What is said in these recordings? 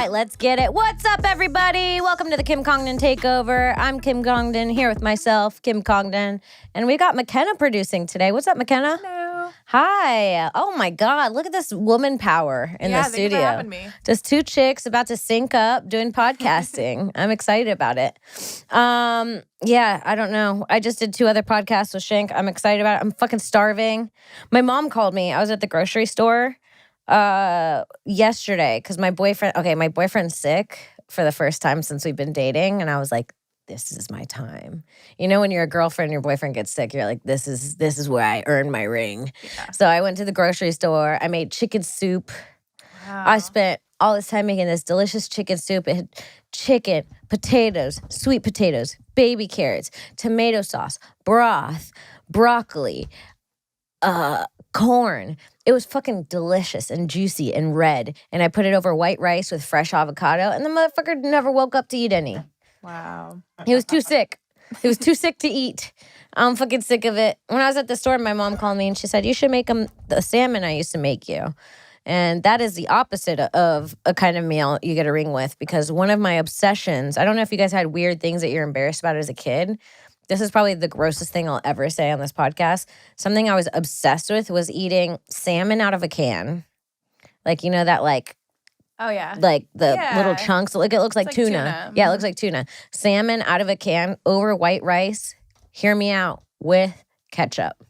right, let's get it. What's up, everybody? Welcome to the Congdon Takeover. I'm Kim Congdon, here with myself, Kim Congdon. And we got McKenna producing today. What's up, McKenna? Hello. Hi. Oh, my God. Look at this woman power in the studio. Yeah, thank you for having me. Just two chicks about to sync up doing podcasting. I'm excited about it. Yeah, I don't know. I just did 2 other podcasts with Shank. I'm excited about it. I'm fucking starving. My mom called me. I was at the grocery store yesterday because my boyfriend's sick for the first time since we've been dating, and I was like, this is my time. You know, when you're a girlfriend and your boyfriend gets sick, you're like, this is where I earn my ring. Yeah. So I went to the grocery store. I made chicken soup. Wow. I spent all this time making this delicious chicken soup. It had chicken, potatoes, sweet potatoes, baby carrots, tomato sauce, broth, broccoli, corn. It was fucking delicious and juicy and red. And I put it over white rice with fresh avocado. And the motherfucker never woke up to eat any. Wow. He was too sick. He was too sick to eat. I'm fucking sick of it. When I was at the store, my mom called me and she said, you should make him the salmon I used to make you. And that is the opposite of a kind of meal you get a ring with, because one of my obsessions, I don't know if you guys had weird things that you're embarrassed about as a kid. This is probably the grossest thing I'll ever say on this podcast. Something I was obsessed with was eating salmon out of a can. Like, you know, that like, oh yeah, like the little chunks. Like it looks like tuna. Yeah, it looks like tuna. Salmon out of a can over white rice. Hear me out, with ketchup.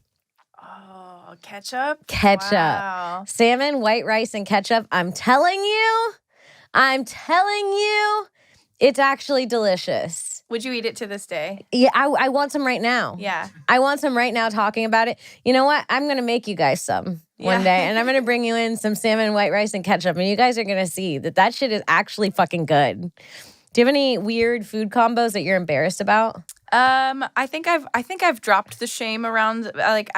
Oh, ketchup? Ketchup. Wow. Salmon, white rice, and ketchup. I'm telling you, it's actually delicious. Would you eat it to this day? Yeah, I want some right now. Yeah. I want some right now talking about it. You know what? I'm going to make you guys some one day, and I'm going to bring you in some salmon, white rice, and ketchup, and you guys are going to see that shit is actually fucking good. Do you have any weird food combos that you're embarrassed about? I think I've dropped the shame around. Like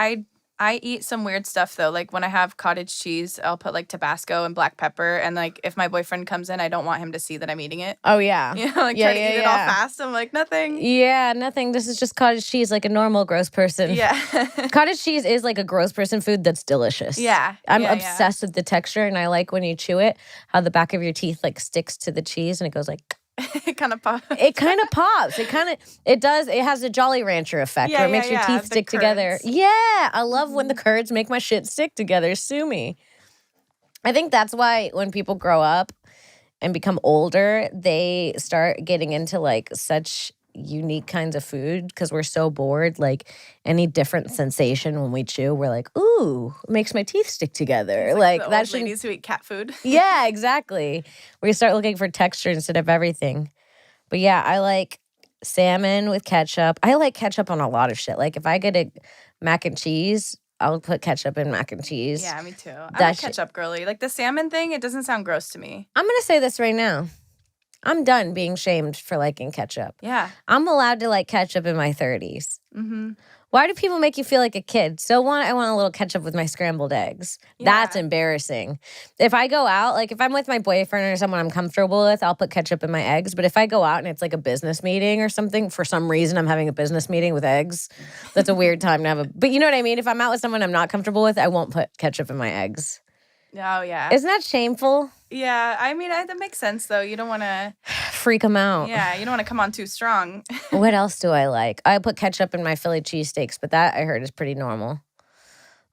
I eat some weird stuff though. Like when I have cottage cheese, I'll put like Tabasco and black pepper. And like if my boyfriend comes in, I don't want him to see that I'm eating it. Oh yeah, you know, like try to eat it all fast. I'm like, nothing. Yeah, nothing. This is just cottage cheese, like a normal gross person. Yeah, cottage cheese is like a gross person food that's delicious. Yeah, I'm obsessed with the texture, and I like when you chew it, how the back of your teeth like sticks to the cheese, and it goes like. It kind of pops. It kind of pops. It does. It has a Jolly Rancher effect where it makes your teeth stick together. Yeah. I love when the curds make my shit stick together. Sue me. I think that's why when people grow up and become older, they start getting into like such unique kinds of food because we're so bored. Like any different sensation when we chew, we're like, ooh, it makes my teeth stick together. It's like the that old ladies who eat cat food. Yeah, exactly. We start looking for texture instead of everything. But yeah, I like salmon with ketchup. I like ketchup on a lot of shit. Like if I get a mac and cheese, I'll put ketchup in mac and cheese. Yeah, me too. I'm a ketchup girly. Like the salmon thing, it doesn't sound gross to me. I'm going to say this right now. I'm done being shamed for liking ketchup. Yeah. I'm allowed to like ketchup in my 30s. Mm-hmm. Why do people make you feel like a kid? I want a little ketchup with my scrambled eggs. Yeah. That's embarrassing. If I go out, like if I'm with my boyfriend or someone I'm comfortable with, I'll put ketchup in my eggs. But if I go out and it's like a business meeting or something, for some reason I'm having a business meeting with eggs, that's a weird time to have but you know what I mean? If I'm out with someone I'm not comfortable with, I won't put ketchup in my eggs. Oh, yeah. Isn't that shameful? Yeah, I mean, that makes sense, though. You don't want to... freak them out. Yeah, you don't want to come on too strong. What else do I like? I put ketchup in my Philly cheesesteaks, but that I heard is pretty normal.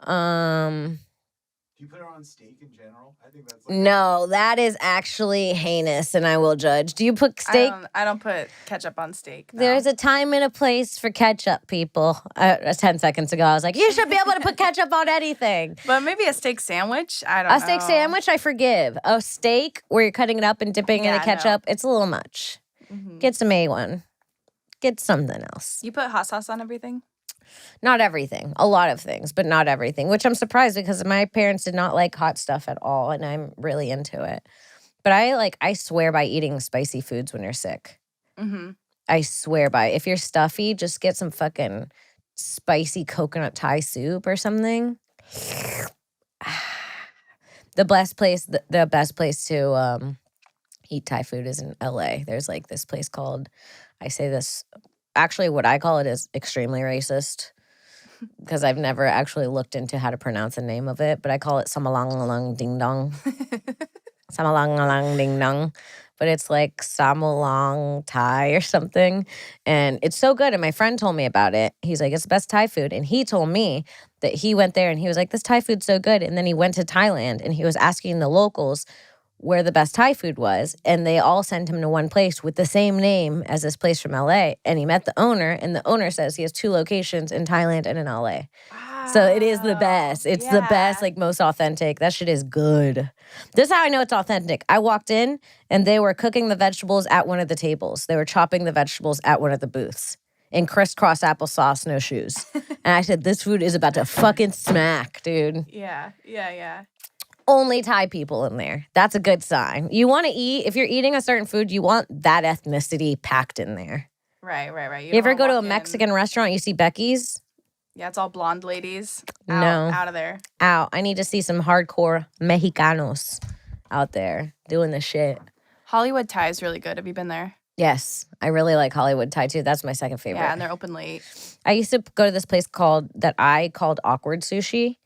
Do you put it on steak in general? I think that's like... No, that is actually heinous, and I will judge. Do you put steak? I don't put ketchup on steak. No. There's a time and a place for ketchup, people. 10 seconds ago, I was like, you should be able to put ketchup on anything. But maybe a steak sandwich? I don't know. A steak sandwich, I forgive. A steak where you're cutting it up and dipping in the ketchup, it's a little much. Mm-hmm. Get some A1. Get something else. You put hot sauce on everything? Not everything. A lot of things, but not everything, which I'm surprised because my parents did not like hot stuff at all, and I'm really into it. But I swear by eating spicy foods when you're sick. Mm-hmm. I swear by. If you're stuffy, just get some fucking spicy coconut Thai soup or something. The best place to eat Thai food is in LA. There's like this place called, I say this, actually what I call it is extremely racist because I've never actually looked into how to pronounce the name of it, but I call it Samalang Ding Dong. Samalang ding dong. But it's like Samalong Thai or something. And it's so good. And my friend told me about it. He's like, it's the best Thai food. And he told me that he went there and he was like, this Thai food's so good. And then he went to Thailand and he was asking the locals where the best Thai food was. And they all sent him to one place with the same name as this place from LA. And he met the owner, and the owner says he has 2 locations in Thailand and in LA. So it is the best. It's the best, like most authentic. That shit is good. This is how I know it's authentic. I walked in and they were cooking the vegetables at one of the tables. They were chopping the vegetables at one of the booths in crisscross applesauce, no shoes. And I said, this food is about to fucking smack, dude. Yeah. Only Thai people in there. That's a good sign. You want to eat, if you're eating a certain food, you want that ethnicity packed in there. Right. You ever go to a Mexican restaurant, you see Becky's? Yeah, it's all blonde ladies. Out of there. Out. I need to see some hardcore Mexicanos out there doing the shit. Hollywood Thai is really good. Have you been there? Yes, I really like Hollywood Thai too. That's my second favorite. Yeah, and they're open late. I used to go to this place called Awkward Sushi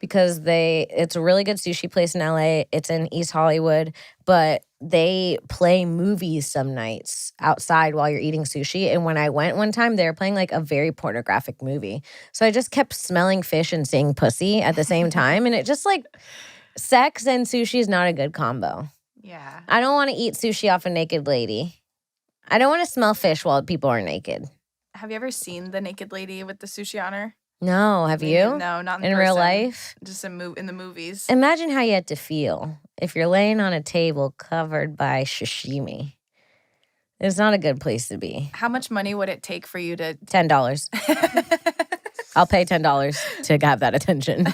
because it's a really good sushi place in LA. It's in East Hollywood, but they play movies some nights outside while you're eating sushi. And when I went one time, they were playing like a very pornographic movie. So I just kept smelling fish and seeing pussy at the same time. And it just like sex and sushi is not a good combo. Yeah. I don't want to eat sushi off a naked lady. I don't want to smell fish while people are naked. Have you ever seen the naked lady with the sushi on her? No, have you? No, not in In person. real life? Just in the movies. Imagine how you had to feel if you're laying on a table covered by sashimi. It's not a good place to be. How much money would it take for you to... $10. I'll pay $10 to have that attention.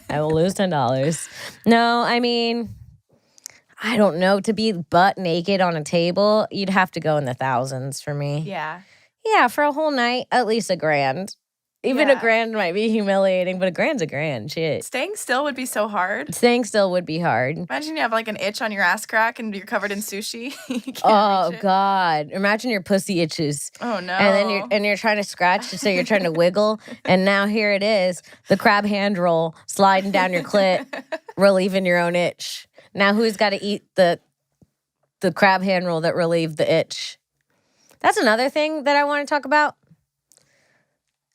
I will lose $10. No, I mean, I don't know. To be butt naked on a table, you'd have to go in the thousands for me. Yeah. Yeah, for a whole night, at least $1,000. Even Yeah. $1,000 might be humiliating, but $1,000's $1,000. Shit. Staying still would be so hard. Staying still would be hard. Imagine you have like an itch on your ass crack and you're covered in sushi. You can't Oh reach it. God! Imagine your pussy itches. Oh no. And then you're trying to scratch, so you're trying to wiggle, and now here it is, the crab hand roll sliding down your clit, relieving your own itch. Now who's got to eat the crab hand roll that relieved the itch? That's another thing that I want to talk about.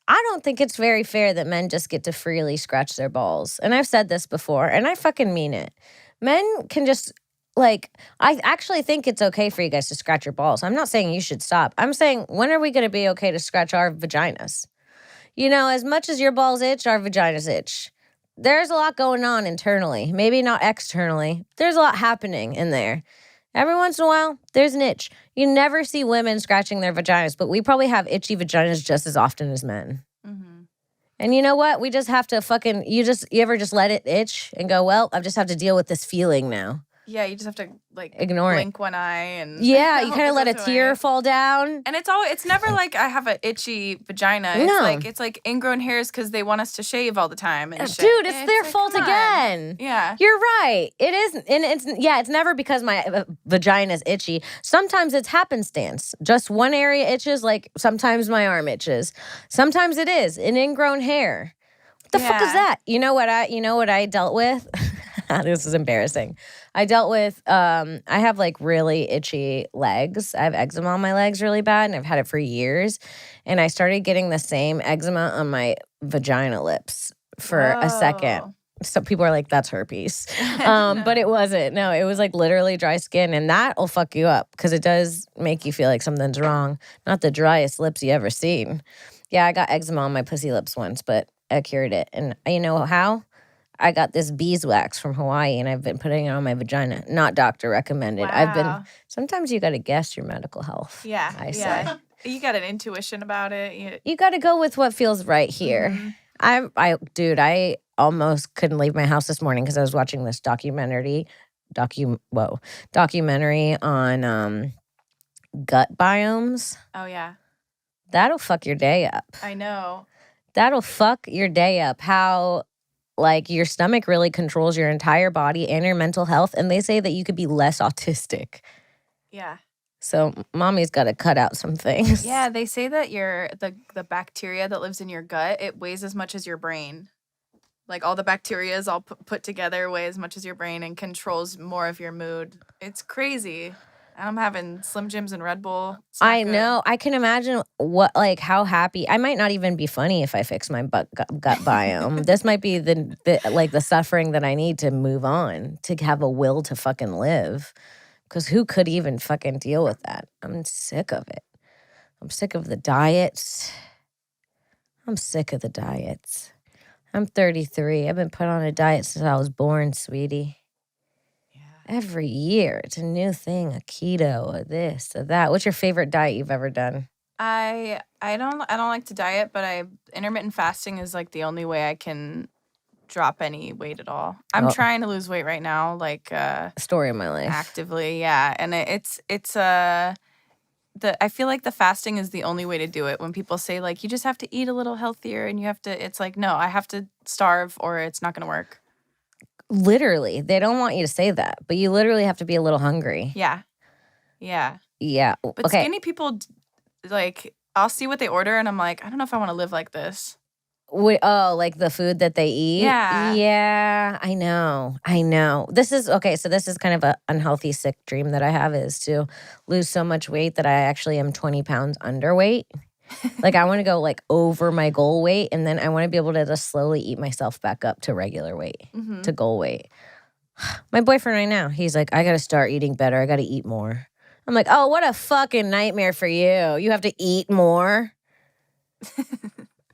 I don't think it's very fair that men just get to freely scratch their balls. And I've said this before, and I fucking mean it. Men can just, like, I actually think it's okay for you guys to scratch your balls. I'm not saying you should stop. I'm saying, when are we going to be okay to scratch our vaginas? You know, as much as your balls itch, our vaginas itch. There's a lot going on internally. Maybe not externally. There's a lot happening in there. Every once in a while, there's an itch. You never see women scratching their vaginas, but we probably have itchy vaginas just as often as men. Mm-hmm. And you know what? We just have to fucking, you ever just let it itch and go, well, I just have to deal with this feeling now. Yeah, you just have to like Ignore blink one eye and Yeah, you hope kind it of let a goes tear away. fall down. And it's never like I have an itchy vagina. No. It's like ingrown hairs because they want us to shave all the time and shit. Dude, it's their like, fault come on. again. Yeah. You're right. It is, and it's never because my vagina's itchy. Sometimes it's happenstance. Just one area itches, like sometimes my arm itches. Sometimes it is an ingrown hair. What the fuck is Yeah. that? You know what I dealt with? This is embarrassing. I dealt with I have like really itchy legs. I have eczema on my legs really bad, and I've had it for years. And I started getting the same eczema on my vagina lips for a second. Whoa. So people are like, that's herpes. But it wasn't. No, it was like literally dry skin, and that'll fuck you up because it does make you feel like something's wrong. Not the driest lips you ever seen. Yeah, I got eczema on my pussy lips once, but I cured it. And you know how? I got this beeswax from Hawaii, and I've been putting it on my vagina. Not doctor recommended. Wow. Sometimes you got to guess your medical health. Yeah. I say. Yeah. You got an intuition about it. You got to go with what feels right here. Mhm. I almost couldn't leave my house this morning because I was watching this documentary on gut biomes. Oh yeah. That'll fuck your day up. I know. That'll fuck your day up. How, like, your stomach really controls your entire body and your mental health. And they say that you could be less autistic. Yeah. So mommy's got to cut out some things. Yeah, they say that the bacteria that lives in your gut, it weighs as much as your brain. Like all the bacteria is all put together, weigh as much as your brain, and controls more of your mood. It's crazy. I'm having Slim Jims and Red Bull. It's not I good. know. I can imagine how happy. I might not even be funny if I fix my gut biome. This might be the suffering that I need to move on, to have a will to fucking live. Because who could even fucking deal with that? I'm sick of it. I'm sick of the diets. I'm sick of the diets. I'm 33. I've been put on a diet since I was born, sweetie. Every year, it's a new thing, a keto, a this, a that. What's your favorite diet you've ever done? I don't like to diet, but intermittent fasting is like the only way I can drop any weight at all. I'm trying to lose weight right now, like story of my life. Actively, yeah. And I feel like the fasting is the only way to do it. When people say like you just have to eat a little healthier and you have to, it's like no, I have to starve or it's not going to work. Literally, they don't want you to say that, but you literally have to be a little hungry. Yeah. But okay. Skinny people, like I'll see what they order and I'm like, I don't know if I want to live like this. Like the food that they eat? Yeah, I know. This is kind of an unhealthy, sick dream that I have, is to lose so much weight that I actually am 20 pounds underweight. Like I want to go like over my goal weight, and then I want to be able to just slowly eat myself back up to regular weight, to goal weight. My boyfriend right now, he's like, I got to start eating better. I got to eat more. I'm like, oh, what a fucking nightmare for you. You have to eat more.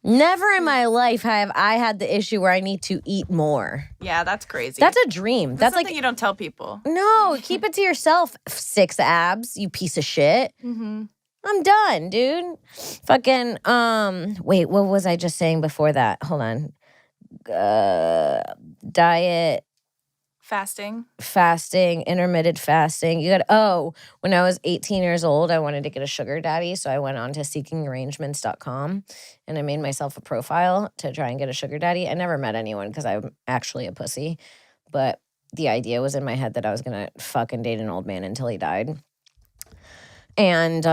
Never in my life have I had the issue where I need to eat more. Yeah, that's crazy. That's a dream. That's something you don't tell people. No, keep it to yourself, 6 abs, you piece of shit. I'm done, dude. Fucking, wait, what was I just saying before that? Hold on. Diet. Fasting, intermittent fasting. When I was 18 years old, I wanted to get a sugar daddy. So I went on to seekingarrangements.com and I made myself a profile to try and get a sugar daddy. I never met anyone because I'm actually a pussy. But the idea was in my head that I was going to fucking date an old man until he died. And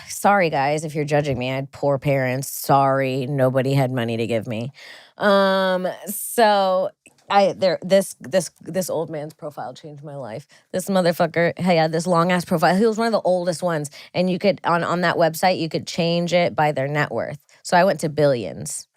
sorry, guys, if you're judging me. I had poor parents. Sorry, nobody had money to give me. So this old man's profile changed my life. This motherfucker had this long ass profile. He was one of the oldest ones, and you could on that website you could change it by their net worth. So I went to billions.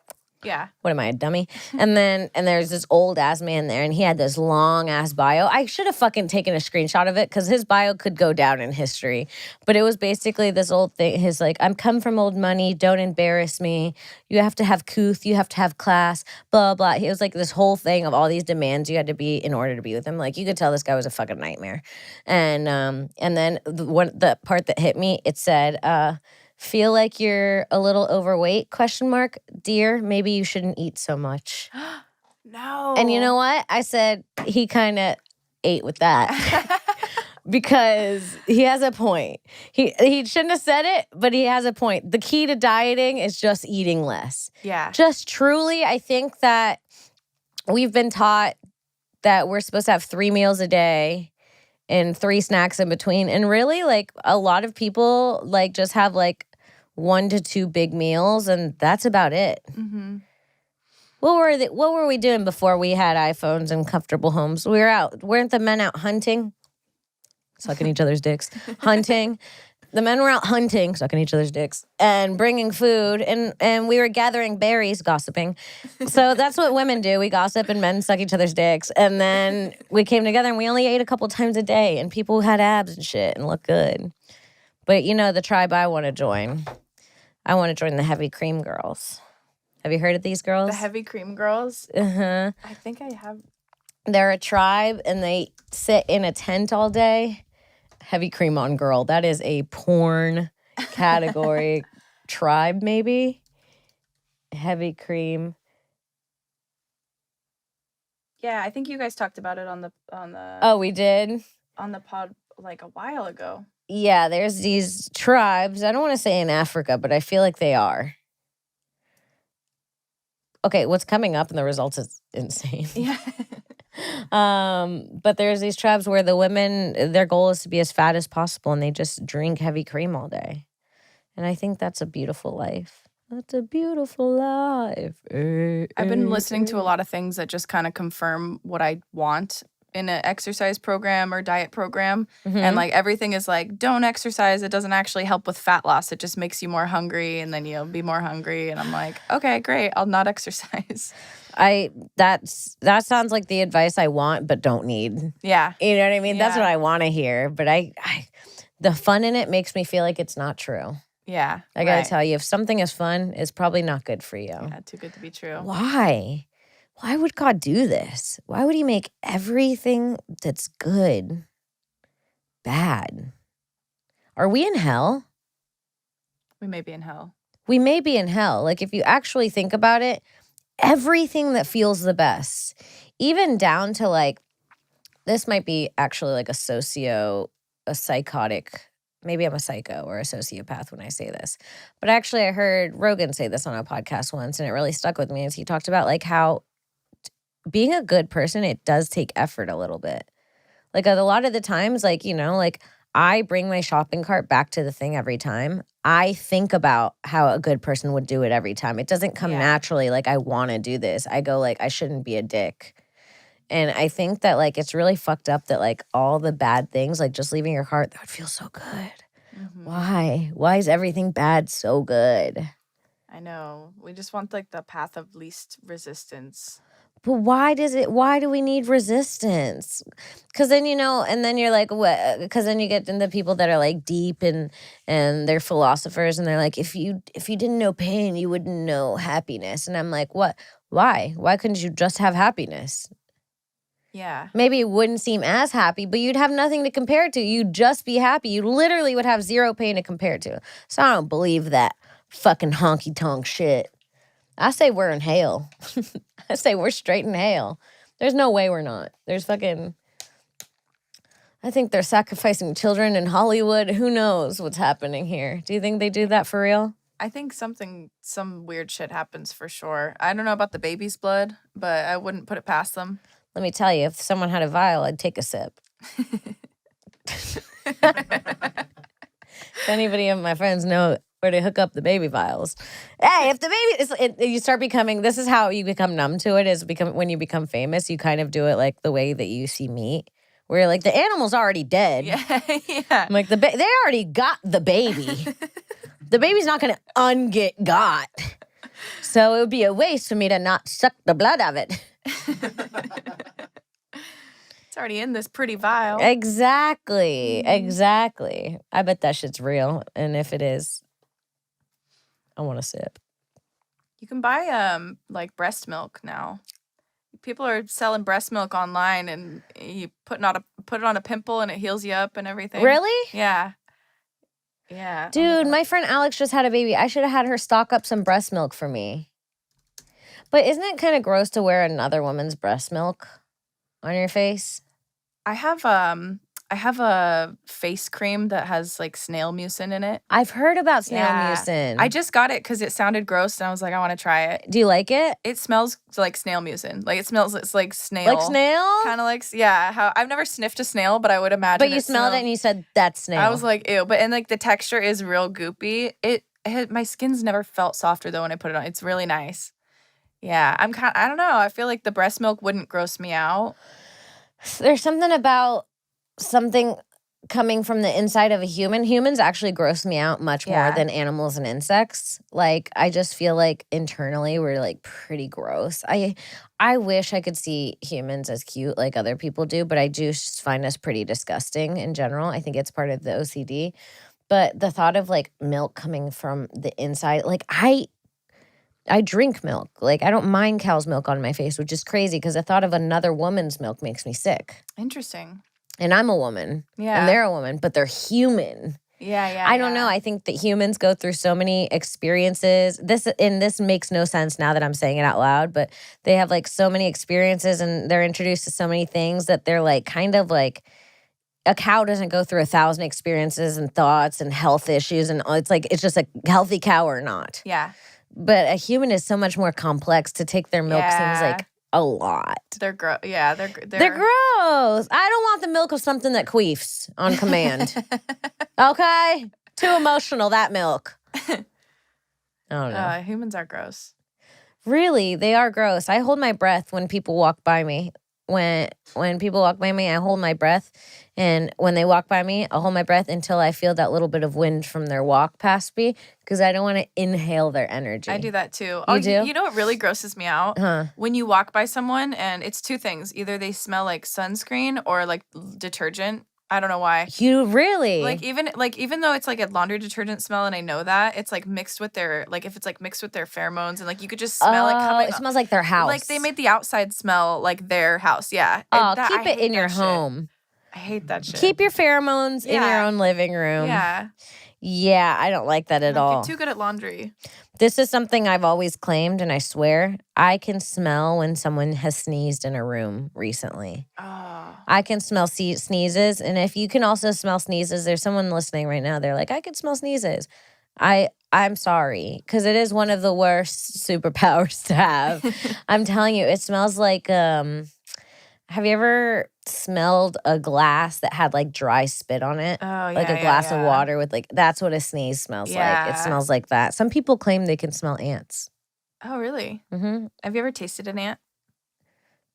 Yeah. What am I, a dummy? And there's this old ass man there, and he had this long ass bio. I should have fucking taken a screenshot of it because his bio could go down in history. But it was basically this old thing. His like, I'm come from old money. Don't embarrass me. You have to have couth. You have to have class. Blah blah. It was like this whole thing of all these demands you had to be in order to be with him. Like you could tell this guy was a fucking nightmare. And then the part that hit me, it said, feel like you're a little overweight, ? Dear, maybe you shouldn't eat so much. No. And you know what? I said he kind of ate with that. Because he has a point. He shouldn't have said it, but he has a point. The key to dieting is just eating less. Yeah. Just truly, I think that we've been taught that we're supposed to have 3 meals a day and 3 snacks in between. And really, like, a lot of people, like, just have, like, 1 to 2 big meals, and that's about it. Mm-hmm. What were we doing before we had iPhones and comfortable homes? Weren't the men out hunting? Sucking each other's dicks. Hunting. The men were out hunting, sucking each other's dicks, and bringing food, and we were gathering berries, gossiping. So that's what women do. We gossip and men suck each other's dicks. And then we came together and we only ate a couple times a day, and people had abs and shit and looked good. But you know the tribe I want to join. I want to join the heavy cream girls. Have you heard of these girls? The heavy cream girls? Uh-huh. I think I have. They're a tribe, and they sit in a tent all day. Heavy cream on girl. That is a porn category tribe, maybe. Heavy cream. Yeah, I think you guys talked about it on the. Oh, we did? On the pod like a while ago. Yeah, there's these tribes. I don't want to say in Africa, but I feel like they are. Okay, what's coming up in the results is insane. Yeah. But there's these tribes where the women, their goal is to be as fat as possible, and they just drink heavy cream all day. And I think that's a beautiful life. That's a beautiful life. I've been listening to a lot of things that just kind of confirm what I want in an exercise program or diet program. And like everything is like, don't exercise. It doesn't actually help with fat loss. It just makes you more hungry and then you'll be more hungry. And I'm like, okay, great. I'll not exercise. That sounds like the advice I want but don't need. Yeah. You know what I mean? That's Yeah. what I want to hear. But the fun in it makes me feel like it's not true. Yeah. I gotta tell you, if something is fun, it's probably not good for you. Yeah, too good to be true. Why? Why would God do this? Why would he make everything that's good bad? Are we in hell? We may be in hell. We may be in hell. Like, if you actually think about it, everything that feels the best, even down to like, this might be actually like a psychotic, maybe I'm a psycho or a sociopath when I say this. But actually, I heard Rogan say this on a podcast once, and it really stuck with me as he talked about like how being a good person, it does take effort a little bit. Like a lot of the times, like, you know, like I bring my shopping cart back to the thing every time. I think about how a good person would do it every time. It doesn't come naturally like I want to do this. I go like, I shouldn't be a dick. And I think that like it's really fucked up that like all the bad things, like just leaving your cart, that would feel so good. Why? Why is everything bad so good? I know. We just want like the path of least resistance. But why do we need resistance? Because then, you know, and then you're like, what? Because then you get into people that are like deep and they're philosophers and they're like, if you didn't know pain, you wouldn't know happiness. And I'm like, what? Why? Why couldn't you just have happiness? Yeah. Maybe it wouldn't seem as happy, but you'd have nothing to compare it to. You'd just be happy. You literally would have zero pain to compare it to. So I don't believe that fucking honky-tonk shit. I say we're in hell. I say we're straight in hell. There's no way we're not. There's fucking... I think they're sacrificing children in Hollywood. Who knows what's happening here? Do you think they do that for real? I think some weird shit happens for sure. I don't know about the baby's blood, but I wouldn't put it past them. Let me tell you, if someone had a vial, I'd take a sip. If anybody of my friends know where to hook up the baby vials. Hey, if the baby you start becoming, this is how you become numb to it, is when you become famous, you kind of do it like the way that you see meat, where you're like, the animal's already dead. Yeah. I'm like, they already got the baby. The baby's not going to unget got. So it would be a waste for me to not suck the blood of it. It's already in this pretty vial. Exactly. I bet that shit's real. And if it is, I want to sip. You can buy like breast milk now. People are selling breast milk online, and you put it on a pimple, and it heals you up and everything. Really? Yeah. Yeah. Dude, my friend Alex just had a baby. I should have had her stock up some breast milk for me. But isn't it kind of gross to wear another woman's breast milk on your face? I have a face cream that has like snail mucin in it. I've heard about snail mucin. I just got it because it sounded gross, and I was like, I want to try it. Do you like it? It smells like snail mucin. Like it's like snail. Like snail? Kind of like, yeah. How I've never sniffed a snail, but I would imagine. But you smelled it and you said, that's snail. I was like, ew. But and like the texture is real goopy. My skin's never felt softer though when I put it on. It's really nice. Yeah, I don't know. I feel like the breast milk wouldn't gross me out. There's something about something coming from the inside of a human. Humans actually gross me out much more than animals and insects. Like, I just feel like internally we're like pretty gross. I wish I could see humans as cute like other people do, but I do just find us pretty disgusting in general. I think it's part of the OCD. But the thought of like milk coming from the inside, like I drink milk. Like, I don't mind cow's milk on my face, which is crazy because the thought of another woman's milk makes me sick. Interesting. And I'm a woman. Yeah. And they're a woman, but they're human. Yeah. I don't know. I think that humans go through so many experiences. This makes no sense now that I'm saying it out loud, but they have like so many experiences and they're introduced to so many things that they're like kind of like, a cow doesn't go through 1,000 experiences and thoughts and health issues. And it's just a healty cow or not. Yeah. But a human is so much more complex. To take their milk seems like a lot. They're gross. Yeah, they're gross. I don't want the milk of something that queefs on command. Okay? Too emotional, that milk. I don't know. Humans are gross. Really, they are gross. I hold my breath when people walk by me. When people walk by me, I hold my breath. And when they walk by me, I'll hold my breath until I feel that little bit of wind from their walk past me because I don't want to inhale their energy. I do that too. You do? You know what really grosses me out? Huh. When you walk by someone and it's two things. Either they smell like sunscreen or like detergent. I don't know why. You really? Even though it's like a laundry detergent smell and I know that, it's like mixed with their if it's like mixed with their pheromones and like you could just smell it coming. It smells like their house. Like they made the outside smell like their house. Yeah. Keep it in your home. I hate that shit. Keep your pheromones in your own living room. Yeah. Yeah, I don't like that at all. You're too good at laundry. This is something I've always claimed, and I swear I can smell when someone has sneezed in a room recently. Oh. I can smell sneezes, and if you can also smell sneezes, there's someone listening right now. They're like, I can smell sneezes. I'm sorry, because it is one of the worst superpowers to have. I'm telling you, it smells like. Have you ever smelled a glass that had like dry spit on it? Oh, yeah. Like a glass of water with that's what a sneeze smells like. It smells like that. Some people claim they can smell ants. Oh, really? Mm-hmm. Have you ever tasted an ant?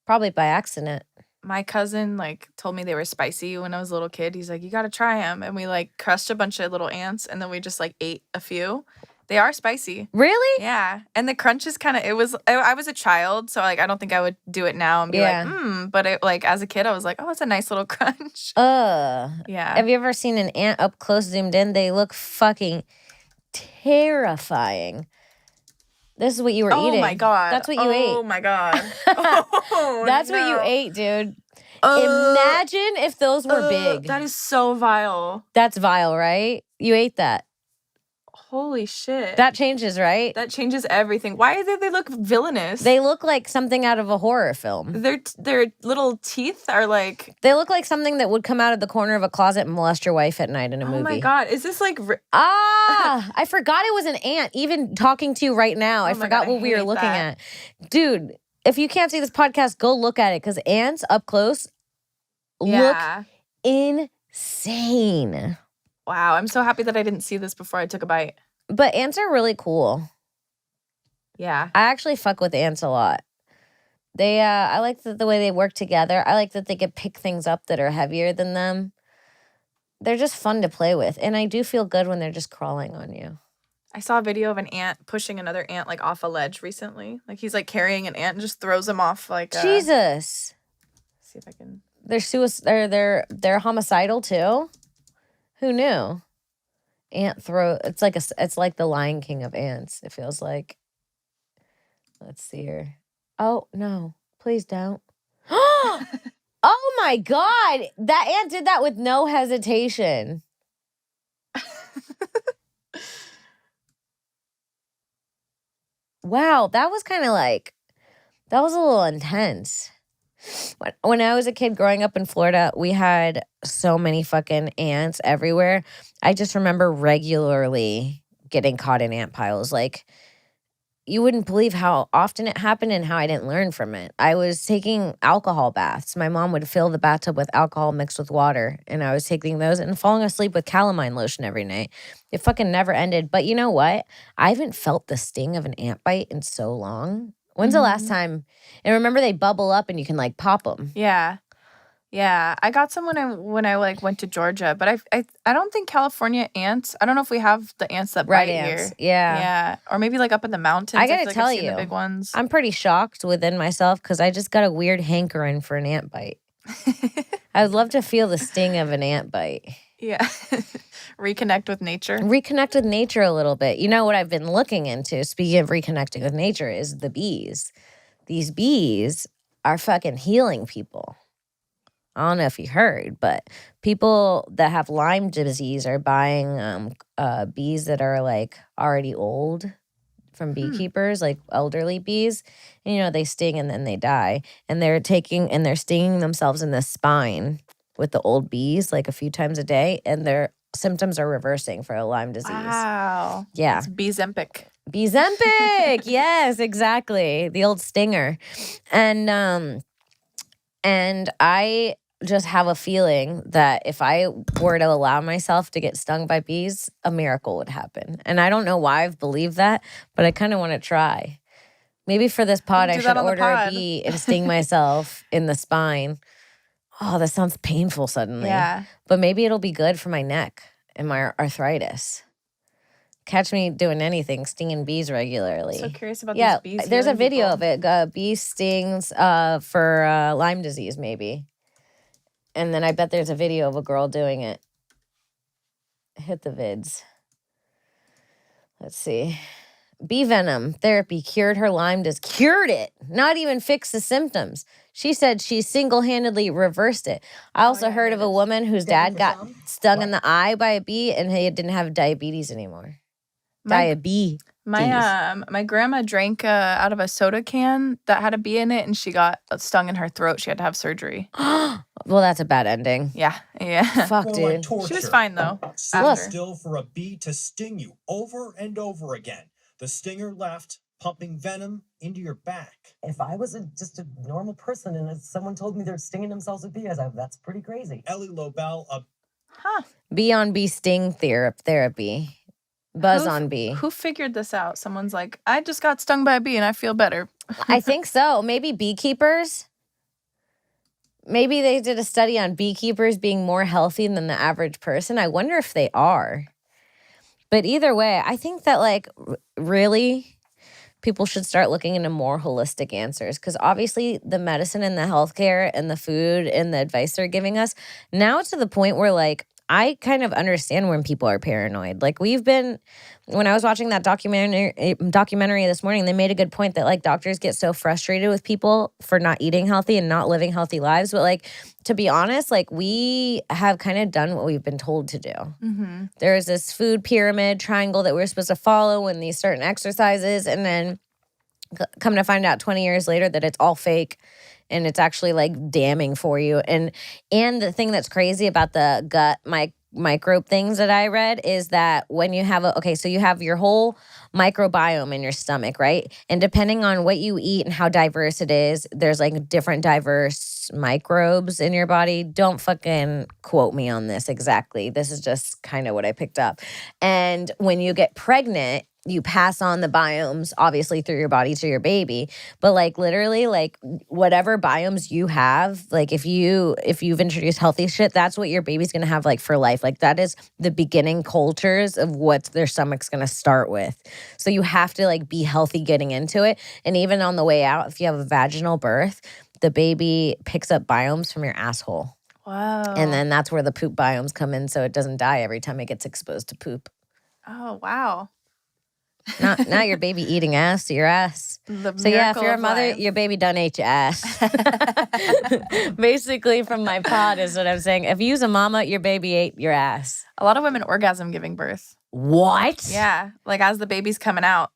Probably by accident. My cousin told me they were spicy when I was a little kid. He's like, you got to try them. And we crushed a bunch of little ants and then we just ate a few. They are spicy. Really? Yeah. And the crunch is kind of, I was a child, so I don't think I would do it now and be but as a kid, I was like, oh, it's a nice little crunch. Yeah. Have you ever seen an ant up close, zoomed in? They look fucking terrifying. This is what you were eating. Oh my God. That's what you ate. Oh my God. That's what you ate, dude. Imagine if those were big. That is so vile. That's vile, right? You ate that. Holy shit. That changes, right? That changes everything. Why do they look villainous? They look like something out of a horror film. Their little teeth are like... They look like something that would come out of the corner of a closet and molest your wife at night in a movie. Oh my God. Is this like... I forgot it was an ant. Even talking to you right now, I forgot what we were looking at. Dude, if you can't see this podcast, go look at it because ants up close look insane. Wow, I'm so happy that I didn't see this before I took a bite. But ants are really cool. Yeah. I actually fuck with ants a lot. They, I like the way they work together. I like that they can pick things up that are heavier than them. They're just fun to play with. And I do feel good when they're just crawling on you. I saw a video of an ant pushing another ant off a ledge recently. He's carrying an ant and just throws him off Jesus. See if I can... They're homicidal too? Who knew? It's like the Lion King of ants, it feels like. Let's see here. Oh, no. Please don't. Oh my God. That ant did that with no hesitation. Wow, that was kind of that was a little intense. When I was a kid growing up in Florida, we had so many fucking ants everywhere. I just remember regularly getting caught in ant piles. You wouldn't believe how often it happened and how I didn't learn from it. I was taking alcohol baths. My mom would fill the bathtub with alcohol mixed with water, and I was taking those and falling asleep with calamine lotion every night. It fucking never ended. But you know what? I haven't felt the sting of an ant bite in so long. When's the last time? And remember, they bubble up and you can pop them. Yeah, yeah. I got some when I went to Georgia, but I don't think California ants. I don't know if we have the ants that bite ants. here. Yeah, or maybe up in the mountains. I gotta tell I've seen you, the big ones. I'm pretty shocked within myself because I just got a weird hankering for an ant bite. I would love to feel the sting of an ant bite. Yeah. Reconnect with nature. Reconnect with nature a little bit. You know what I've been looking into, speaking of reconnecting with nature, is the bees. These bees are fucking healing people. I don't know if you heard, but people that have Lyme disease are buying bees that are already old from beekeepers, elderly bees. And, they sting and then they die. And they're stinging themselves in the spine with the old bees a few times a day. And their symptoms are reversing for a Lyme disease. Wow. Yeah. It's Beezempic. Beezempic. Yes, exactly. The old stinger. And I just have a feeling that if I were to allow myself to get stung by bees, a miracle would happen. And I don't know why I've believed that, but I kind of want to try. Maybe for this pod, I do should that on the order a pod. bee and sting myself in the spine. Oh, that sounds painful suddenly. Yeah. But maybe it'll be good for my neck and my arthritis. Catch me doing anything, stinging bees regularly. So curious about Yeah, these bees. there's a healing video people. of it. Bee stings for Lyme disease, maybe. And then I bet there's a video of a girl doing it. Hit the vids. Let's see. Bee venom therapy cured her Lyme disease. Cured it, not even fixed the symptoms. She said she single-handedly reversed it. I also heard of a woman whose dad got stung in the eye by a bee and he didn't have diabetes anymore. Diabetes. My grandma drank out of a soda can that had a bee in it, and she got stung in her throat. She had to have surgery. Well, that's a bad ending. Yeah. Fuck, More dude. like torture. She was fine though. Sit After. still for a bee to sting you over and over again. The stinger left, pumping venom into your back. If I was just a normal person and someone told me they're stinging themselves with bees, I'd say, that's pretty crazy. Ellie Lobel, a Bee on bee sting therapy. Buzz on bee. Who figured this out? Someone's like, I just got stung by a bee and I feel better. I think so. Maybe beekeepers. Maybe they did a study on beekeepers being more healthy than the average person. I wonder if they are. But either way, I think that like really people should start looking into more holistic answers because obviously the medicine and the healthcare and the food and the advice they're giving us, now it's to the point where like I kind of understand when people are paranoid. Like when I was watching that documentary this morning, they made a good point that like doctors get so frustrated with people for not eating healthy and not living healthy lives. But like, to be honest, like we have kind of done what we've been told to do. Mm-hmm. There's this food pyramid triangle that we're supposed to follow in these certain exercises. And then come to find out 20 years later that it's all fake. And it's actually like damning for you. And the thing that's crazy about the gut microbe things that I read is that when you have so you have your whole microbiome in your stomach, right? And depending on what you eat and how diverse it is, there's like different diverse microbes in your body. Don't fucking quote me on this exactly. This is just kind of what I picked up. And when you get pregnant, you pass on the biomes obviously through your body to your baby, but like literally like whatever biomes you have, like if you've introduced healthy shit, that's what your baby's gonna have like for life. Like that is the beginning cultures of what their stomach's gonna start with. So you have to like be healthy getting into it. And even on the way out, if you have a vaginal birth, the baby picks up biomes from your asshole. Wow. And then that's where the poop biomes come in so it doesn't die every time it gets exposed to poop. Oh, wow. Not your baby eating ass to your ass. So yeah, if you're a mother, your baby done ate your ass. Basically from my pod is what I'm saying. If you use a mama, your baby ate your ass. A lot of women orgasm giving birth. What? Yeah, like as the baby's coming out.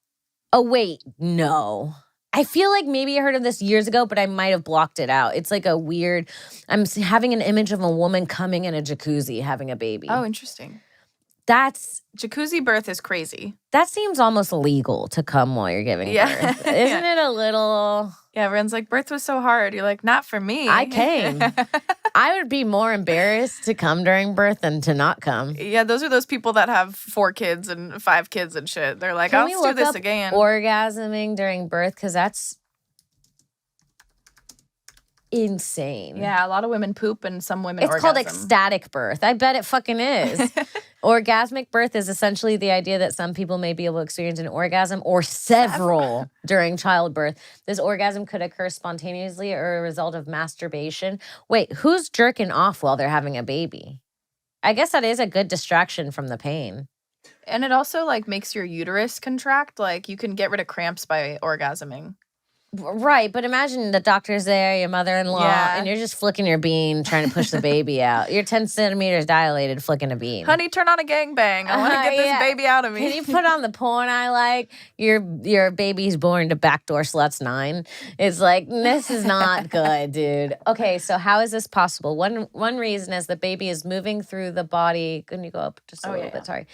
Oh, wait, no. I feel like maybe I heard of this years ago, but I might have blocked it out. It's like a weird, I'm having an image of a woman coming in a jacuzzi having a baby. Oh, interesting. That's Jacuzzi birth is crazy. That seems almost illegal to come while you're giving birth. Isn't it a little? Yeah, everyone's like, birth was so hard. You're like, not for me. I came. I would be more embarrassed to come during birth than to not come. Yeah, those are those people that have 4 kids and 5 kids and shit. They're like, Can I'll do this again. Orgasming during birth, because that's insane. Yeah, a lot of women poop and some women It's orgasm. called ecstatic birth. I bet it fucking is. Orgasmic birth is essentially the idea that some people may be able to experience an orgasm or several during childbirth. This orgasm could occur spontaneously or a result of masturbation. Wait, who's jerking off while they're having a baby? I guess that is a good distraction from the pain. And it also like makes your uterus contract. Like you can get rid of cramps by orgasming. Right, but imagine the doctor's there, your mother-in-law, and you're just flicking your bean, trying to push the baby out. You're 10 centimeters dilated, flicking a bean. Honey, turn on a gangbang. I want to get this baby out of me. Can you put on the porn I like? Your baby's born to Backdoor Sluts 9. It's like, this is not good, dude. Okay, so how is this possible? One reason is the baby is moving through the body. Can you go up just a little bit? Sorry.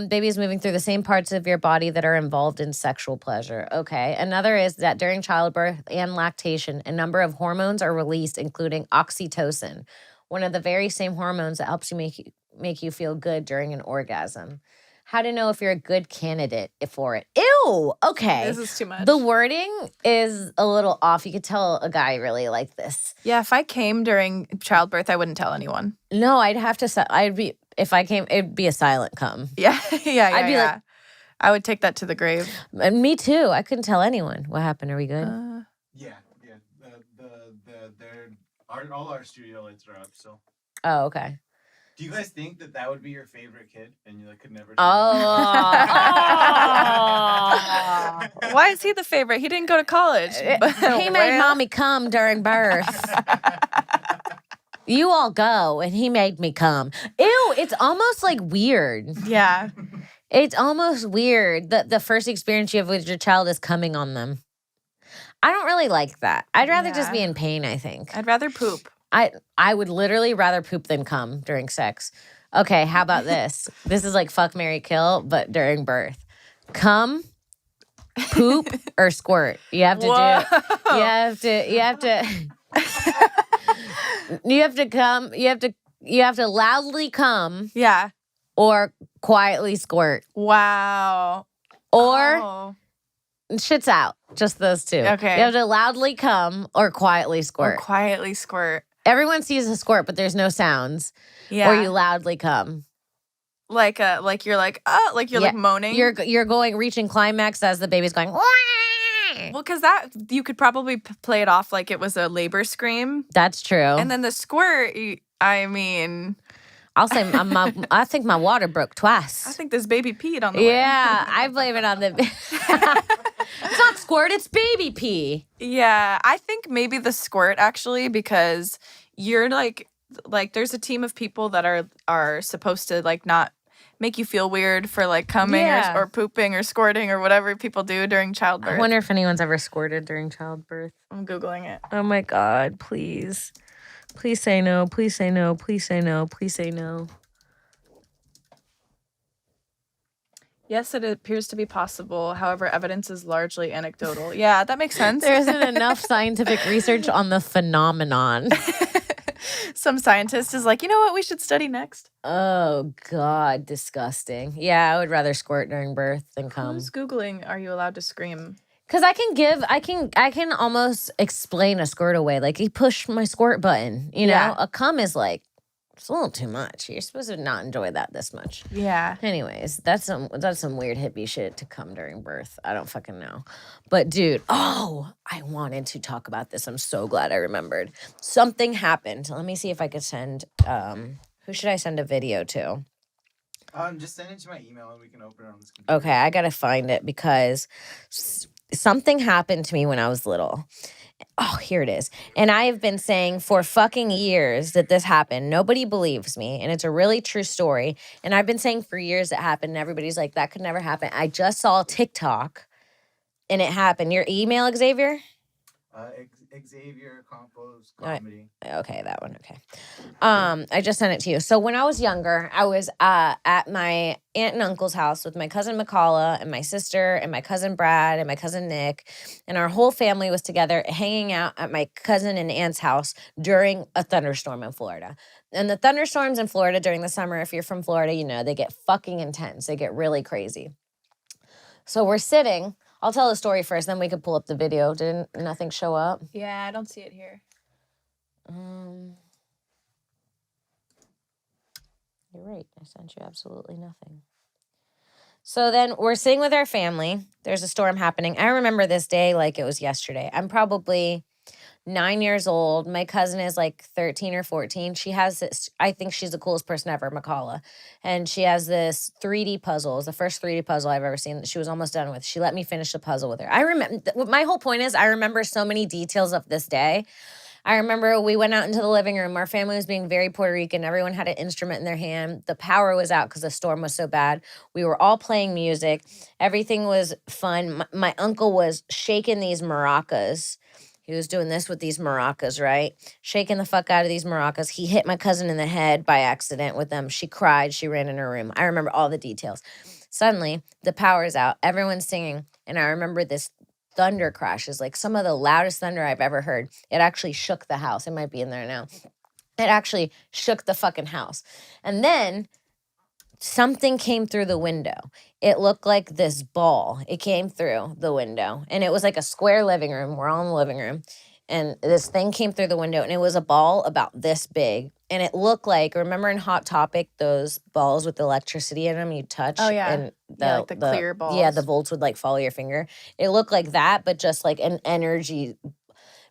Baby is moving through the same parts of your body that are involved in sexual pleasure. Okay. Another is that during during childbirth and lactation, a number of hormones are released, including oxytocin, one of the very same hormones that helps you make you feel good during an orgasm. How to know if you're a good candidate for it. Ew. Okay. This is too much. The wording is a little off. You could tell a guy really liked this. Yeah, if I came during childbirth, I wouldn't tell anyone. No, if I came, it'd be a silent come. Yeah, yeah, I'd be like- I would take that to the grave. And me too. I couldn't tell anyone. What happened? Are we good? Yeah. All our studio lights are up. So, Oh, okay. do you guys think that would be your favorite kid, and you could never? Why is he the favorite? He didn't go to college. He made mommy come during birth. You all go, and he made me come. Ew, it's almost like weird. Yeah. It's almost weird that the first experience you have with your child is coming on them. I don't really like that. I'd rather just be in pain, I think. I'd rather poop. I would literally rather poop than come during sex. Okay, how about this? This is like fuck, marry, kill, but during birth. Come, poop, or squirt. You have to do. You have to come. You have to loudly come. Yeah. Or quietly squirt. Wow. Or shit's out. Just those two. Okay. You have to loudly come or quietly squirt. Or quietly squirt. Everyone sees a squirt, but there's no sounds. Yeah. Or you loudly come. Like you're like moaning. You're reaching climax as the baby's going. Wah! Well, because that you could probably play it off like it was a labor scream. That's true. And then the squirt, I mean, I'll say I think my water broke twice. I think this baby peed on the way. Yeah, I blame it on the. It's not squirt, it's baby pee. Yeah, I think maybe the squirt actually, because you're like there's a team of people that are supposed to like not make you feel weird for like coming or pooping or squirting or whatever people do during childbirth. I wonder if anyone's ever squirted during childbirth. I'm Googling it. Oh my God, please. Please say no, please say no, please say no, please say no. Yes, it appears to be possible. However, evidence is largely anecdotal. Yeah, that makes sense. There isn't enough scientific research on the phenomenon. Some scientist is like, you know what we should study next? Oh God, disgusting. Yeah, I would rather squirt during birth than come. Who's Googling, are you allowed to scream? Because I can almost explain a squirt away. Like, you push my squirt button, you know? Yeah. A cum is like, it's a little too much. You're supposed to not enjoy that this much. Yeah. Anyways, that's some weird hippie shit to come during birth. I don't fucking know. But dude, I wanted to talk about this. I'm so glad I remembered. Something happened. Let me see if I could send who should I send a video to? Just send it to my email and we can open it on this computer. Okay, I gotta find it because something happened to me when I was little. Oh, here it is. And I have been saying for fucking years that this happened. Nobody believes me. And it's a really true story. And I've been saying for years it happened. And everybody's like, that could never happen. I just saw TikTok and it happened. Your email, Xavier? Xavier Compost Comedy. Okay, that one. Okay. I just sent it to you. So when I was younger, I was at my aunt and uncle's house with my cousin McCalla and my sister and my cousin Brad and my cousin Nick. And our whole family was together hanging out at my cousin and aunt's house during a thunderstorm in Florida. And the thunderstorms in Florida during the summer, if you're from Florida, you know, they get fucking intense. They get really crazy. So we're sitting. I'll tell the story first, then we could pull up the video. Didn't nothing show up? Yeah, I don't see it here. You're right. I sent you absolutely nothing. So then we're sitting with our family. There's a storm happening. I remember this day like it was yesterday. I'm probably 9 years old. My cousin is like 13 or 14. She has this, I think she's the coolest person ever, McCalla. And she has this 3D puzzle. It's the first 3D puzzle I've ever seen that she was almost done with. She let me finish the puzzle with her. I remember, my whole point is I remember so many details of this day. I remember we went out into the living room. Our family was being very Puerto Rican. Everyone had an instrument in their hand. The power was out because the storm was so bad. We were all playing music. Everything was fun. My uncle was shaking these maracas. He was doing this with these maracas, right? Shaking the fuck out of these maracas. He hit my cousin in the head by accident with them. She cried. She ran in her room. I remember all the details. Suddenly, the power's out. Everyone's singing. And I remember this thunder crashes, like some of the loudest thunder I've ever heard. It actually shook the house. It might be in there now. It actually shook the fucking house. And then something came through the window. It looked like this ball. It came through the window, and it was like a square living room. We're all in the living room, and this thing came through the window, and it was a ball about this big. And it looked like, remember in Hot Topic, those balls with electricity in them you touch? Oh, yeah. And Yeah, like the clear Yeah, the balls. volts would like follow your finger. It looked like that, but just like an energy,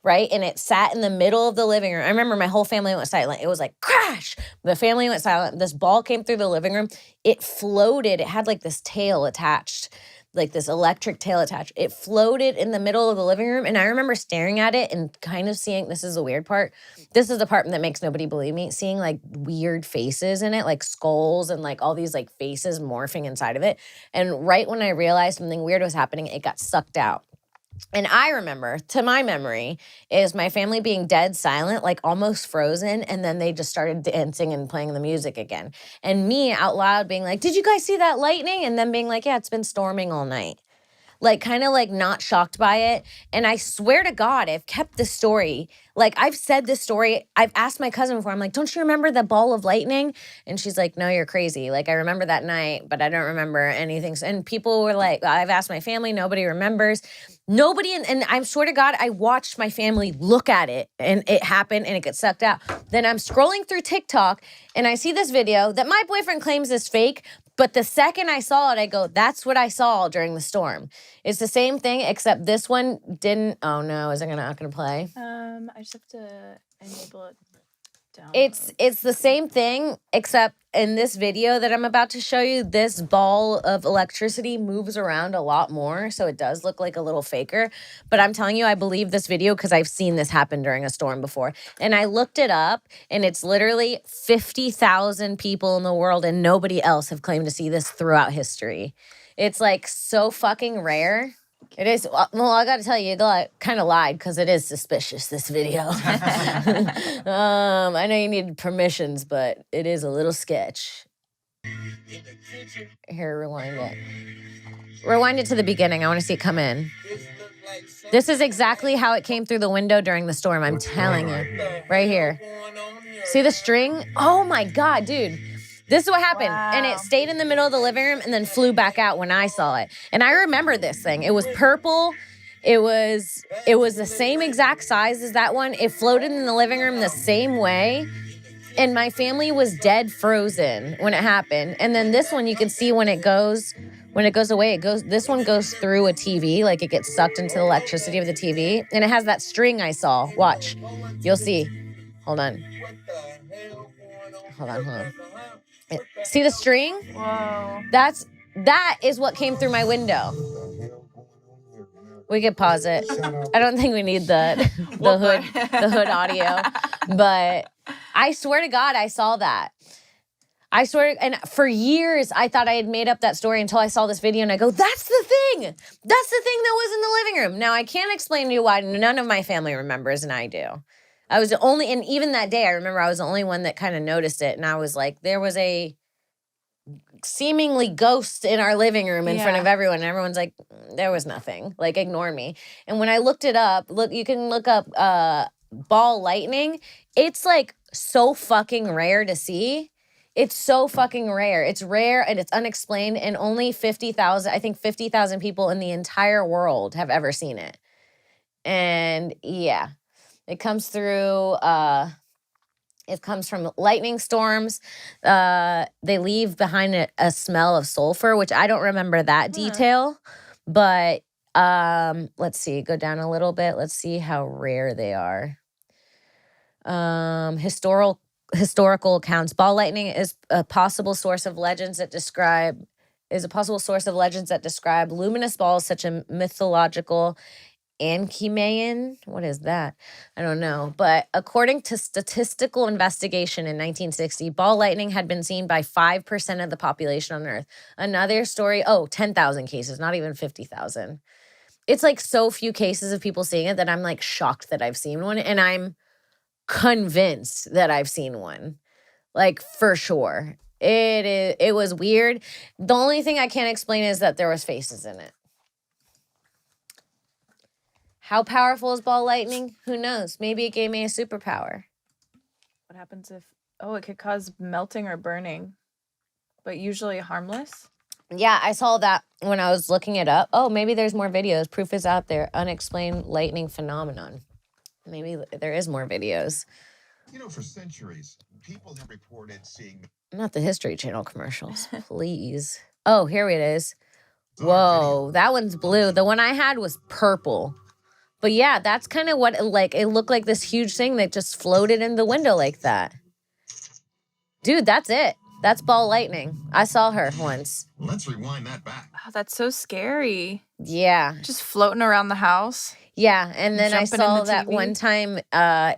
right? And it sat in the middle of the living room. I remember my whole family went silent. It was like crash. The family went silent. This ball came through the living room. It floated. It had like this tail attached, like this electric tail attached. It floated in the middle of the living room. And I remember staring at it and kind of seeing, this is the weird part. This is the part that makes nobody believe me, seeing like weird faces in it, like skulls and like all these like faces morphing inside of it. And right when I realized something weird was happening, it got sucked out. And I remember, to my memory, is my family being dead silent, like almost frozen. And then they just started dancing and playing the music again. And me out loud being like, did you guys see that lightning? And then being like, yeah, it's been storming all night. Like kind of like not shocked by it. And I swear to God, I've kept this story. Like I've said this story. I've asked my cousin before. I'm like, don't you remember the ball of lightning? And she's like, no, you're crazy. Like I remember that night, but I don't remember anything. And people were like, I've asked my family. Nobody remembers. Nobody. And I swear to God, I watched my family look at it and it happened and it gets sucked out. Then I'm scrolling through TikTok and I see this video that my boyfriend claims is fake. But the second I saw it, I go, that's what I saw during the storm. It's the same thing, except this one didn't. Oh no, is it not gonna play? I just have to enable it. It's the same thing, except in this video that I'm about to show you, this ball of electricity moves around a lot more, so it does look like a little faker. But I'm telling you, I believe this video because I've seen this happen during a storm before. And I looked it up, and it's literally 50,000 people in the world, and nobody else have claimed to see this throughout history. It's like so fucking rare. It is. Well, I got to tell you, they kind of lied because it is suspicious, this video. I know you need permissions, but it is a little sketch. Here, rewind it. Rewind it to the beginning. I want to see it come in. This is exactly how it came through the window during the storm. I'm telling you. Right here. See the string? Oh, my God, dude. This is what happened. Wow. And it stayed in the middle of the living room and then flew back out when I saw it. And I remember this thing. It was purple. It was the same exact size as that one. It floated in the living room the same way. And my family was dead frozen when it happened. And then this one you can see when it goes away, this one goes through a TV, like it gets sucked into the electricity of the TV. And it has that string I saw. Watch. You'll see. Hold on. See the string? Whoa. That is what came through my window. We could pause it. I don't think we need the hood audio. But I swear to God, I saw that. I swear, and for years I thought I had made up that story until I saw this video and I go, that's the thing. That's the thing that was in the living room. Now I can't explain to you why none of my family remembers and I do. I was the only, and even that day, I remember I was the only one that kind of noticed it. And I was like, there was a seemingly ghost in our living room in front of everyone. And everyone's like, there was nothing. Like, ignore me. And when I looked it up, you can look up ball lightning. It's like so fucking rare to see. It's so fucking rare. It's rare and it's unexplained. And only 50,000, I think 50,000 people in the entire world have ever seen it. And yeah. It comes through, it comes from lightning storms. They leave behind a smell of sulfur, which I don't remember that detail. But let's see, go down a little bit. Let's see how rare they are. Historical accounts. Ball lightning is a possible source of legends that describe luminous balls such as mythological Anchimean. What is that? I don't know. But according to statistical investigation in 1960, ball lightning had been seen by 5% of the population on Earth. Another story, 10,000 cases, not even 50,000. It's like so few cases of people seeing it that I'm like shocked that I've seen one. And I'm convinced that I've seen one. Like for sure. It was weird. The only thing I can't explain is that there was faces in it. How powerful is ball lightning? Who knows? Maybe it gave me a superpower. What happens if... Oh, it could cause melting or burning, but usually harmless. Yeah, I saw that when I was looking it up. Oh, maybe there's more videos. Proof is out there. Unexplained lightning phenomenon. Maybe there is more videos. You know, for centuries, people have reported seeing... Not the History Channel commercials, please. Oh, here it is. Whoa, that one's blue. The one I had was purple. But yeah, that's kind of what it looked like, this huge thing that just floated in the window like that. Dude, that's it. That's ball lightning. I saw her once. Let's rewind that back. Oh, that's so scary. Yeah. Just floating around the house. Yeah, and then I Jumping in saw the that TV. one time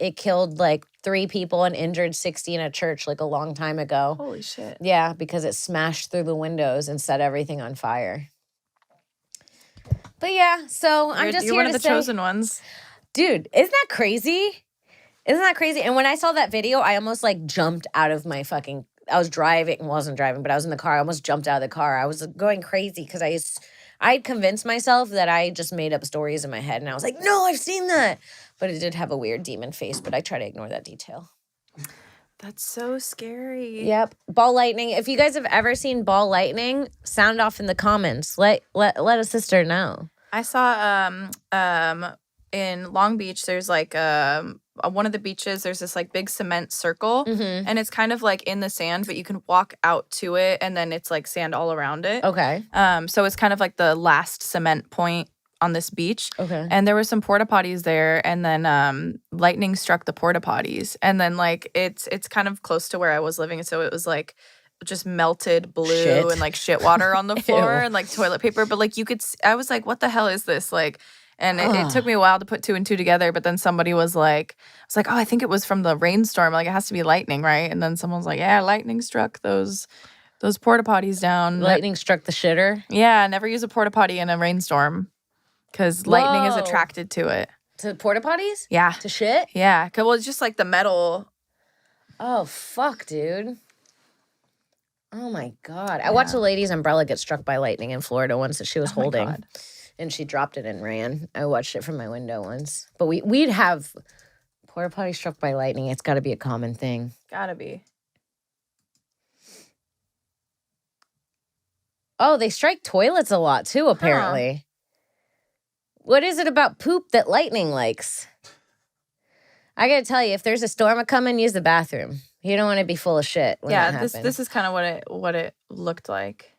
it killed like 3 people and injured 60 in a church like a long time ago. Holy shit. Yeah, because it smashed through the windows and set everything on fire. But yeah, so I'm just You're here one to of the say, chosen ones. dude, isn't that crazy? Isn't that crazy? And when I saw that video, I almost like jumped out of my fucking... I was driving, wasn't driving, but I was in the car. I almost jumped out of the car. I was going crazy because I convinced myself that I just made up stories in my head. And I was like, no, I've seen that. But it did have a weird demon face, but I try to ignore that detail. That's so scary. Yep. Ball lightning. If you guys have ever seen ball lightning, sound off in the comments. Let a sister know. I saw in Long Beach, there's like one of the beaches, there's this like big cement circle, Mm-hmm. and it's kind of like in the sand, but you can walk out to it, and then it's like sand all around it. Okay. So it's kind of like the last cement point on this beach. Okay. And there were some porta potties there, and then lightning struck the porta potties, and then like it's kind of close to where I was living, so it was like just melted blue Shit. and like shit water on the floor Ew. and like toilet paper, but like you could I was like, what the hell is this? Like, and it took me a while to put 2 and 2 together, but then somebody was like, oh, I think it was from the rainstorm, like it has to be lightning, right? And then someone was like, yeah, lightning struck those porta potties down. Lightning struck the shitter. Yeah, never use a porta potty in a rainstorm because lightning is Whoa. attracted to it. To porta potties? Yeah. To shit? Yeah. Well, it's just like the metal. Oh, fuck, dude. Oh, my God. I watched a lady's umbrella get struck by lightning in Florida once that she was Oh my holding. God. And she dropped it and ran. I watched it from my window once. But we'd have porta potty struck by lightning. It's got to be a common thing. Gotta be. Oh, they strike toilets a lot, too, apparently. What is it about poop that lightning likes? I got to tell you, if there's a storm a-coming, use the bathroom. You don't want to be full of shit when that happens. This is kind of what it looked like.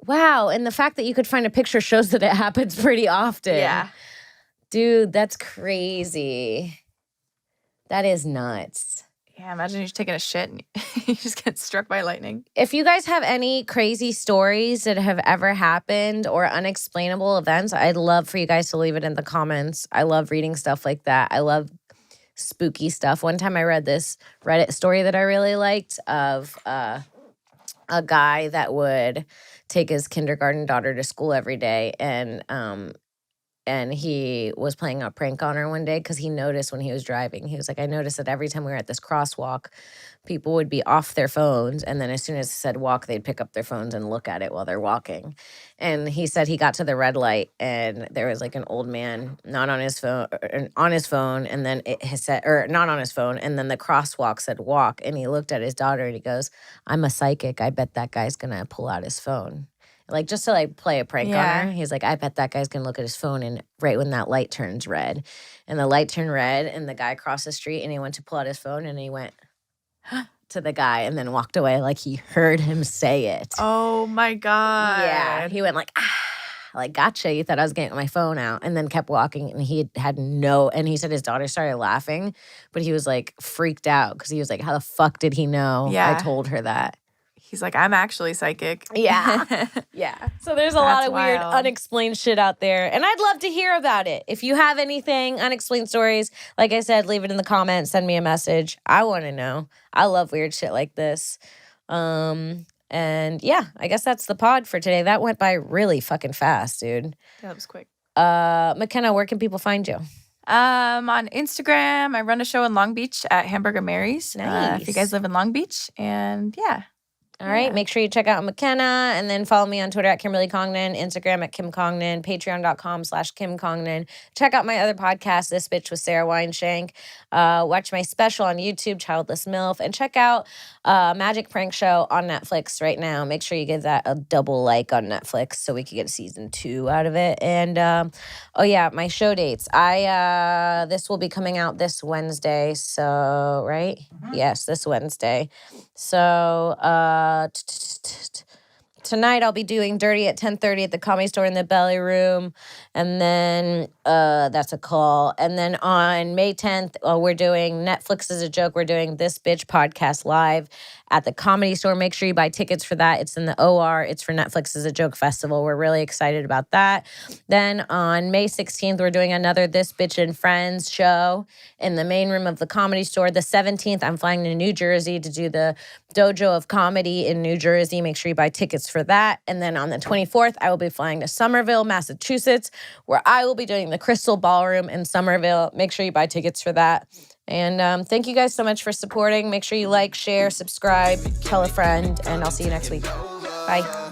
Wow, and the fact that you could find a picture shows that it happens pretty often. Yeah. Dude, that's crazy. That is nuts. Yeah, imagine you're just taking a shit and you just get struck by lightning. If you guys have any crazy stories that have ever happened or unexplainable events, I'd love for you guys to leave it in the comments. I love reading stuff like that. I love spooky stuff. One time I read this Reddit story that I really liked of a guy that would take his kindergarten daughter to school every day, and he was playing a prank on her one day because he noticed when he was driving, he was like, I noticed that every time we were at this crosswalk, people would be off their phones, and then as soon as it said walk, they'd pick up their phones and look at it while they're walking. And he said he got to the red light, and there was like an old man not on his phone, and then it said, or not on his phone, and then the crosswalk said walk, and he looked at his daughter and he goes, I'm a psychic. I bet that guy's gonna pull out his phone. Like, just to like play a prank on her. He's like, I bet that guy's gonna look at his phone, and right when that light turns red, and the light turned red, and the guy crossed the street, and he went to pull out his phone, and he went to the guy, and then walked away like he heard him say it. Oh my God. Yeah, he went like, like, gotcha. You thought I was getting my phone out, and then kept walking, and he had no. And he said his daughter started laughing, but he was like freaked out because he was like, how the fuck did he know? Yeah. I told her that. He's like, I'm actually psychic. Yeah. Yeah. So there's a lot That's of weird wild. unexplained shit out there. And I'd love to hear about it. If you have anything, unexplained stories, like I said, leave it in the comments, send me a message. I want to know. I love weird shit like this. And yeah, I guess that's the pod for today. That went by really fucking fast, dude. Yeah, that was quick. McKenna, where can people find you? On Instagram, I run a show in Long Beach at Hamburger Mary's. If Nice. you guys live in Long Beach. And yeah. All right. Yeah. Make sure you check out McKenna and then follow me on Twitter at Kimberly Congdon, Instagram at Kim Congdon, patreon.com/Kim Congdon. Check out my other podcast, This Bitch with Sarah Weinshank. Watch my special on YouTube, Childless MILF, and check out Magic Prank Show on Netflix right now. Make sure you give that a double like on Netflix so we can get season 2 out of it. And oh yeah, my show dates. This will be coming out this Wednesday. So right? Yes, this Wednesday. So tonight I'll be doing Dirty at 10:30 at the Comedy Store in the Belly Room, and then that's a call. And then on May 10th, we're doing Netflix is a Joke. We're doing This Bitch podcast live at the Comedy Store. Make sure you buy tickets for that. It's in the OR. It's for Netflix is a Joke festival. We're really excited about that. Then on May 16th, we're doing another This Bitch and Friends show in the main room of the Comedy Store. The 17th, I'm flying to New Jersey to do the Dojo of Comedy in New Jersey. Make sure you buy tickets for that. And then on the 24th, I will be flying to Somerville, Massachusetts, where I will be doing the Crystal Ballroom in Somerville. Make sure you buy tickets for that. And thank you guys so much for supporting. Make sure you like, share, subscribe, tell a friend, and I'll see you next week. Bye.